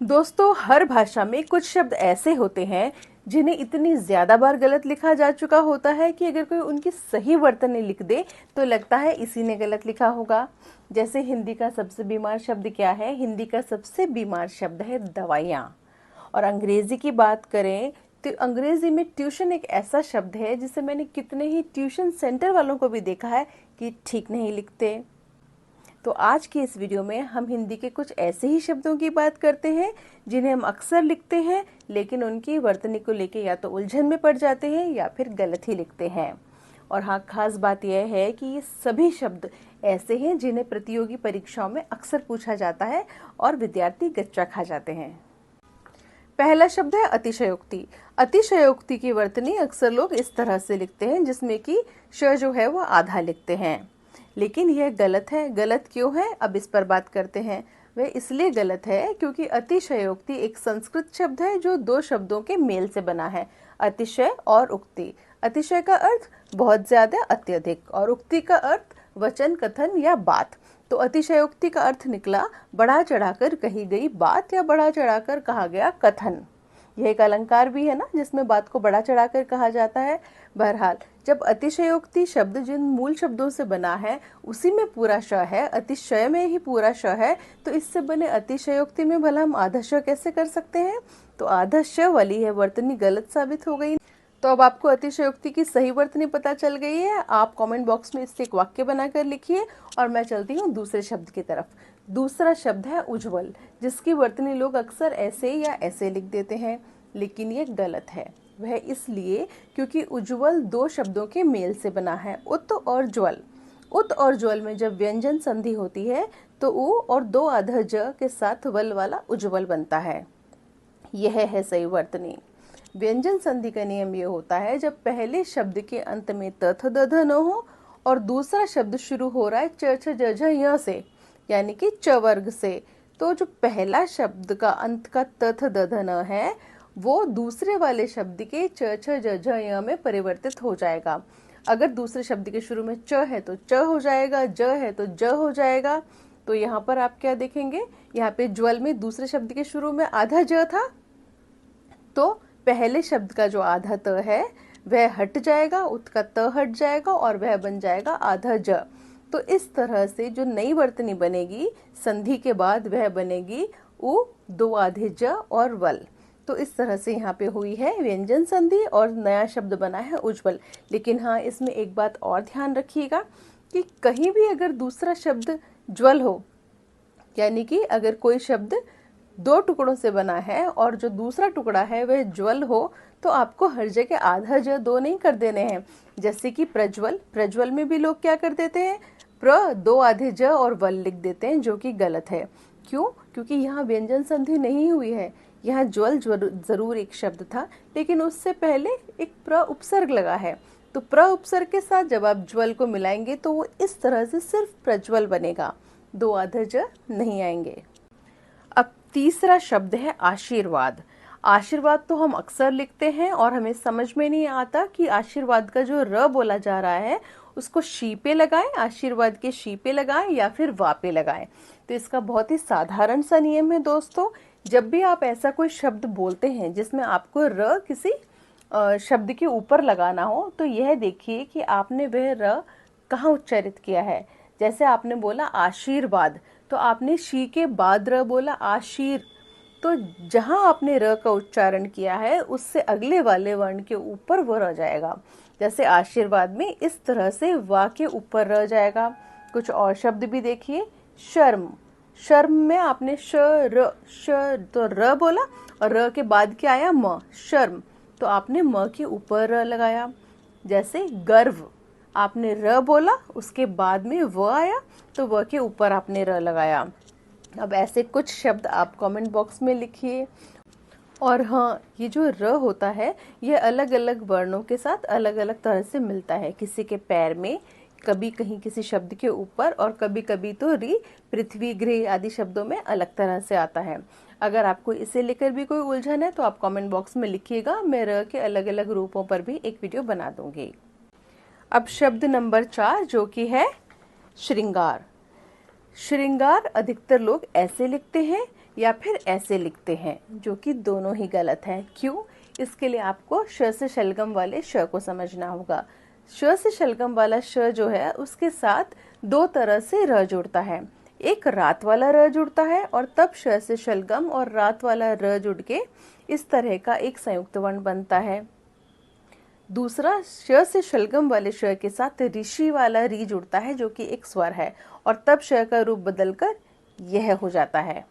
दोस्तों, हर भाषा में कुछ शब्द ऐसे होते हैं जिन्हें इतनी ज्यादा बार गलत लिखा जा चुका होता है कि अगर कोई उनकी सही वर्तनी लिख दे तो लगता है इसी ने गलत लिखा होगा। जैसे हिंदी का सबसे बीमार शब्द क्या है? हिंदी का सबसे बीमार शब्द है दवाइयाँ। और अंग्रेजी की बात करें तो अंग्रेजी में ट्यूशन एक ऐसा शब्द है जिसे मैंने कितने ही ट्यूशन सेंटर वालों को भी देखा है कि ठीक नहीं लिखते। तो आज की इस वीडियो में हम हिंदी के कुछ ऐसे ही शब्दों की बात करते हैं जिन्हें हम अक्सर लिखते हैं, लेकिन उनकी वर्तनी को लेके या तो उलझन में पड़ जाते हैं या फिर गलत ही लिखते हैं। और हाँ, खास बात यह है कि ये सभी शब्द ऐसे हैं जिन्हें प्रतियोगी परीक्षाओं में अक्सर पूछा जाता है और विद्यार्थी गच्चा खा जाते हैं। पहला शब्द है अतिशयोक्ति। अतिशयोक्ति की वर्तनी अक्सर लोग इस तरह से लिखते हैं जिसमें कि श जो है वो आधा लिखते हैं, लेकिन यह गलत है। गलत क्यों है, अब इस पर बात करते हैं। वह इसलिए गलत है क्योंकि अतिशयोक्ति एक संस्कृत शब्द है जो दो शब्दों के मेल से बना है, अतिशय और उक्ति। अतिशय का अर्थ बहुत ज्यादा, अत्यधिक, और उक्ति का अर्थ वचन, कथन या बात। तो अतिशयोक्ति का अर्थ निकला बढ़ा चढ़ाकर कही गई बात या बढ़ा चढ़ाकर कहा गया कथन। यह एक अलंकार भी है ना, जिसमें बात को बढ़ा चढ़ाकर कहा जाता है। बहरहाल, जब अतिशयोक्ति शब्द जिन मूल शब्दों से बना है उसी में पूरा श है, अतिशय में ही पूरा श है, तो इससे बने अतिशयोक्ति में भला हम आधा श कैसे कर सकते हैं? तो आधा श वाली है वर्तनी गलत साबित हो गई। तो अब आपको अतिशयोक्ति की सही वर्तनी पता चल गई है। आप कमेंट बॉक्स में इससे एक वाक्य बनाकर लिखिए और मैं चलती हूँ दूसरे शब्द की तरफ। दूसरा शब्द है उज्ज्वल, जिसकी वर्तनी लोग अक्सर ऐसे या ऐसे लिख देते हैं, लेकिन ये गलत है। वह इसलिए क्योंकि उज्ज्वल दो शब्दों के मेल से बना है, उत और ज्वल। उत और ज्वल में जब व्यंजन संधि होती है तो उ और दो आधा ज के साथ वल वाला उज्ज्वल बनता है। यह है सही वर्तनी। व्यंजन संधि का नियम यह होता है जब पहले शब्द के अंत में त थ द ध न हो और दूसरा शब्द शुरू हो रहा है च छ ज झ य से, यानी कि च वर्ग से, तो जो पहला शब्द का अंत का त थ द ध न है वो दूसरे वाले शब्द के च छ ज झ य में परिवर्तित हो जाएगा। अगर दूसरे शब्द के शुरू में च है तो च हो जाएगा, ज है तो ज हो जाएगा। तो यहाँ पर आप क्या देखेंगे, यहाँ पे ज्वल में दूसरे शब्द के शुरू में आधा ज था, तो पहले शब्द का जो आधा त है वह हट जाएगा, उसका त हट जाएगा और वह बन जाएगा आधा ज। तो इस तरह से जो नई वर्तनी बनेगी संधि के बाद वह बनेगी उ, दो आधे ज और वल। तो इस तरह से यहाँ पे हुई है व्यंजन संधि और नया शब्द बना है उज्ज्वल। लेकिन हाँ, इसमें एक बात और ध्यान रखिएगा कि कहीं भी अगर दूसरा शब्द ज्वल हो, यानी कि अगर कोई शब्द दो टुकड़ों से बना है और जो दूसरा टुकड़ा है वह ज्वल हो, तो आपको हर जगह आधा ज दो नहीं कर देने हैं। जैसे कि प्रज्वल, प्रज्वल में भी लोग क्या कर देते हैं, प्र दो आधे ज और वल लिख देते हैं, जो कि गलत है। क्यों? क्योंकि यहाँ व्यंजन संधि नहीं हुई है। यहाँ ज्वल जरूर एक शब्द था, लेकिन उससे पहले एक प्र उपसर्ग लगा है। तो प्र उपसर्ग के साथ जब आप ज्वल को मिलाएंगे तो वो इस तरह से सिर्फ प्रज्वल बनेगा, दो आधे ज नहीं आएंगे। अब तीसरा शब्द है आशीर्वाद। आशीर्वाद तो हम अक्सर लिखते हैं और हमें समझ में नहीं आता कि आशीर्वाद का जो र बोला जा रहा है उसको शी पे लगाएं, आशीर्वाद के शी पे लगाएं या फिर वा पे लगाएं। तो इसका बहुत ही साधारण सा नियम है दोस्तों, जब भी आप ऐसा कोई शब्द बोलते हैं जिसमें आपको र किसी शब्द के ऊपर लगाना हो, तो यह देखिए कि आपने वह र कहाँ उच्चारित किया है। जैसे आपने बोला आशीर्वाद, तो आपने शी के बाद र बोला आशीर, तो जहां आपने र का उच्चारण किया है उससे अगले वाले वर्ण के ऊपर वो रह जाएगा। जैसे आशीर्वाद में इस तरह से वा के ऊपर रह जाएगा। कुछ और शब्द भी देखिए, शर्म। शर्म में आपने श तो र बोला और र के बाद क्या आया, म, शर्म, तो आपने म के ऊपर र लगाया। जैसे गर्व, आपने र बोला उसके बाद में व आया तो व के ऊपर आपने र लगाया। अब ऐसे कुछ शब्द आप कमेंट बॉक्स में लिखिए। और हाँ, ये जो र होता है यह अलग अलग वर्णों के साथ अलग अलग तरह से मिलता है। किसी के पैर में, कभी कहीं किसी शब्द के ऊपर, और कभी कभी तो री, पृथ्वी, गृह आदि शब्दों में अलग तरह से आता है। अगर आपको इसे लेकर भी कोई उलझन है तो आप कमेंट बॉक्स में लिखिएगा, मैं र के अलग अलग रूपों पर भी एक वीडियो बना दूंगी। अब शब्द नंबर 4 जो कि है श्रृंगार। श्रृंगार अधिकतर लोग ऐसे लिखते हैं, या फिर ऐसे लिखते हैं, जो कि दोनों ही गलत है। क्यों? इसके लिए आपको श से शलगम वाले श को समझना होगा। श से शलगम वाला श जो है उसके साथ दो तरह से र जुड़ता है। एक रात वाला र जुड़ता है और तब श से शलगम और रात वाला र जुड़ के इस तरह का एक संयुक्त वर्ण बनता है। दूसरा श से शलगम वाले श के साथ ऋषि वाला री जुड़ता है, जो कि एक स्वर है, और तब श का रूप बदलकर यह हो जाता है।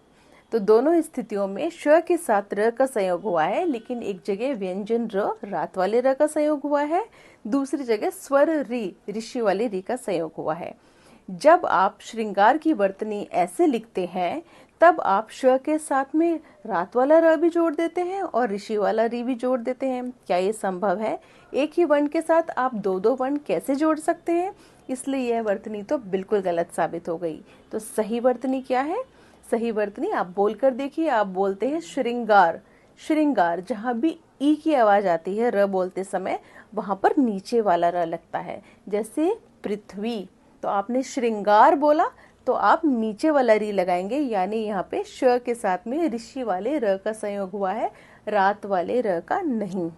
तो दोनों स्थितियों में श के साथ र का संयोग हुआ है, लेकिन एक जगह व्यंजन र रात वाले र का संयोग हुआ है, दूसरी जगह स्वर री ऋषि वाले री का संयोग हुआ है। जब आप श्रृंगार की वर्तनी ऐसे लिखते हैं तब आप श के साथ में रात वाला र भी जोड़ देते हैं और ऋषि वाला री भी जोड़ देते हैं। क्या ये संभव है? एक ही वर्ण के साथ आप दो दो वर्ण कैसे जोड़ सकते हैं? इसलिए यह वर्तनी तो बिल्कुल गलत साबित हो गई। तो सही वर्तनी क्या है? सही वर्तनी आप बोलकर देखिए। आप बोलते हैं श्रृंगार। श्रृंगार, जहाँ भी ई की आवाज आती है र बोलते समय, वहां पर नीचे वाला र लगता है। जैसे पृथ्वी, तो आपने श्रृंगार बोला तो आप नीचे वाला री लगाएंगे, यानी यहाँ पे श के साथ में ऋषि वाले र का संयोग हुआ है, रात वाले र का नहीं।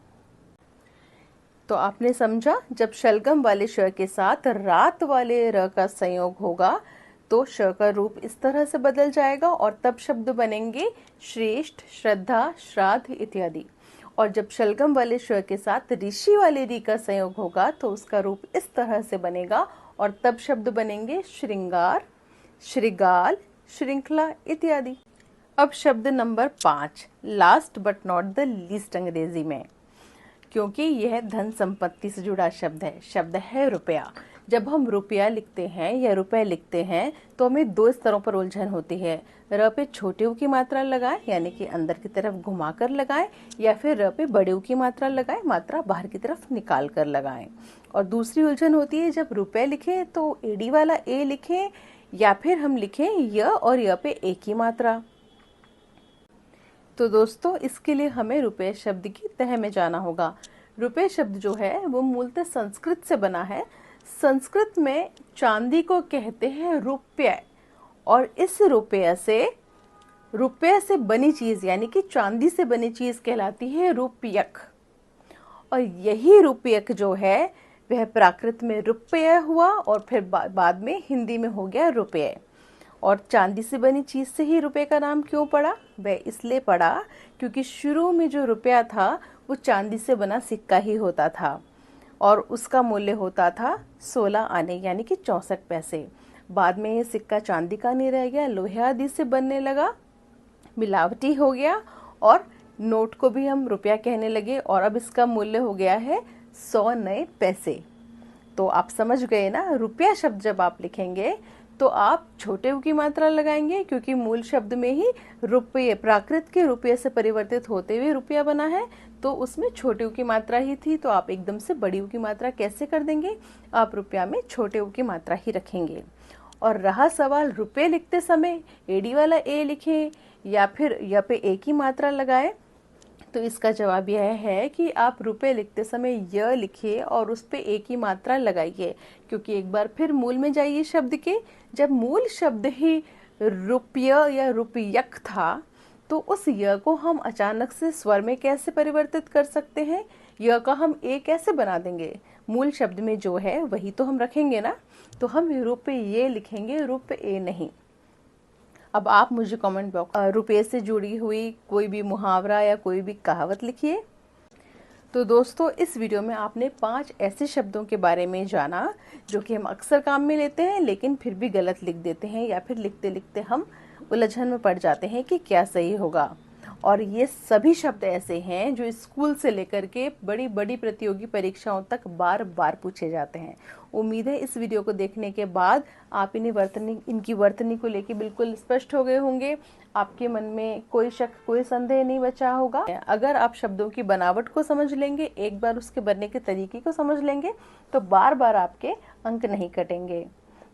तो आपने समझा, जब शलगम वाले श के साथ रात वाले र का संयोग होगा तो श का रूप इस तरह से बदल जाएगा और तब शब्द बनेंगे श्रेष्ठ, श्रद्धा, श्राद्ध इत्यादि। और जब शलगम वाले श के साथ ऋषि वाले री का संयोग होगा तो उसका रूप इस तरह से बनेगा और तब शब्द बनेंगे श्रृंगार, श्रृगाल, श्रृंखला इत्यादि। अब शब्द number 5, last but not the least अंग्रेजी में, क्योंकि यह धन संपत्ति से जुड़ा शब्द है। शब्द है रुपया। जब हम रुपया लिखते हैं या रुपए लिखते हैं तो हमें दो स्तरों पर उलझन होती है। र पे छोटे ऊ की मात्रा लगाएं, यानी कि अंदर की तरफ घुमाकर लगाएं, या फिर र पे बड़े ऊ की मात्रा लगाएं, मात्रा बाहर की तरफ निकाल कर लगाएं। और दूसरी उलझन होती है जब रुपए लिखें तो एडी वाला ए लिखें, या फिर हम लिखें य और य पे एक ही मात्रा। तो दोस्तों, इसके लिए हमें रुपए शब्द की तह में जाना होगा। रुपए शब्द जो है वो मूलतः संस्कृत से बना है। संस्कृत में चांदी को कहते हैं रुपये, और इस रुपये से बनी चीज, यानी कि चांदी से बनी चीज कहलाती है रुपयक। और यही रुपयक जो है वह प्राकृत में रुपये हुआ और फिर बाद में हिंदी में हो गया रुपये। और चांदी से बनी चीज से ही रुपये का नाम क्यों पड़ा? वह इसलिए पड़ा क्योंकि शुरू में जो रुपया था वो चांदी से बना सिक्का ही होता था और उसका मूल्य होता था 16 आने, यानी कि 64 पैसे। बाद में ये सिक्का चांदी का नहीं रह गया, लोहे आदि से बनने लगा, मिलावटी हो गया और नोट को भी हम रुपया कहने लगे और अब इसका मूल्य हो गया है 100 नए पैसे। तो आप समझ गए ना, रुपया शब्द जब आप लिखेंगे तो आप छोटे ऊ की मात्रा लगाएंगे, क्योंकि मूल शब्द में ही रुपये, प्राकृत के रुपये से परिवर्तित होते हुए रुपया बना है, तो उसमें छोटे ऊ की मात्रा ही थी। तो आप एकदम से बड़ी ऊ की मात्रा कैसे कर देंगे? आप रुपया में छोटे ऊ की मात्रा ही रखेंगे। और रहा सवाल रुपये लिखते समय एडी वाला ए लिखें या फिर य पे एक ही मात्रा लगाए, तो इसका जवाब यह है कि आप रुपये लिखते समय य लिखिए और उस पे एक ही मात्रा लगाइए। क्योंकि एक बार फिर मूल में जाइए शब्द के, जब मूल शब्द ही रुपय या रुपयक था तो उस य को हम अचानक से स्वर में कैसे परिवर्तित कर सकते हैं? य का हम ए कैसे बना देंगे? मूल शब्द में जो है वही तो हम रखेंगे ना। तो हम रुपये लिखेंगे, रुपये नहीं। अब आप मुझे कमेंट बॉक्स रुपये से जुड़ी हुई कोई भी मुहावरा या कोई भी कहावत लिखिए। तो दोस्तों, इस वीडियो में आपने 5 ऐसे शब्दों के बारे में जाना जो कि हम अक्सर काम में लेते हैं लेकिन फिर भी गलत लिख देते हैं, या फिर लिखते लिखते हम उलझन में पड़ जाते हैं कि क्या सही होगा। और ये सभी शब्द ऐसे हैं जो स्कूल से लेकर के बड़ी बड़ी प्रतियोगी परीक्षाओं तक बार बार पूछे जाते हैं। उम्मीद है इस वीडियो को देखने के बाद आप इनकी वर्तनी को लेकर बिल्कुल स्पष्ट हो गए होंगे। आपके मन में कोई शक, कोई संदेह नहीं बचा होगा। अगर आप शब्दों की बनावट को समझ लेंगे, एक बार उसके बनने के तरीके को समझ लेंगे, तो बार बार आपके अंक नहीं कटेंगे।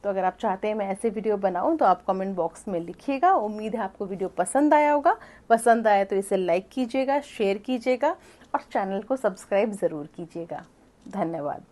तो अगर आप चाहते हैं मैं ऐसे वीडियो बनाऊं तो आप कमेंट बॉक्स में लिखिएगा। उम्मीद है आपको वीडियो पसंद आया होगा। पसंद आया तो इसे लाइक कीजिएगा, शेयर कीजिएगा और चैनल को सब्सक्राइब ज़रूर कीजिएगा। धन्यवाद।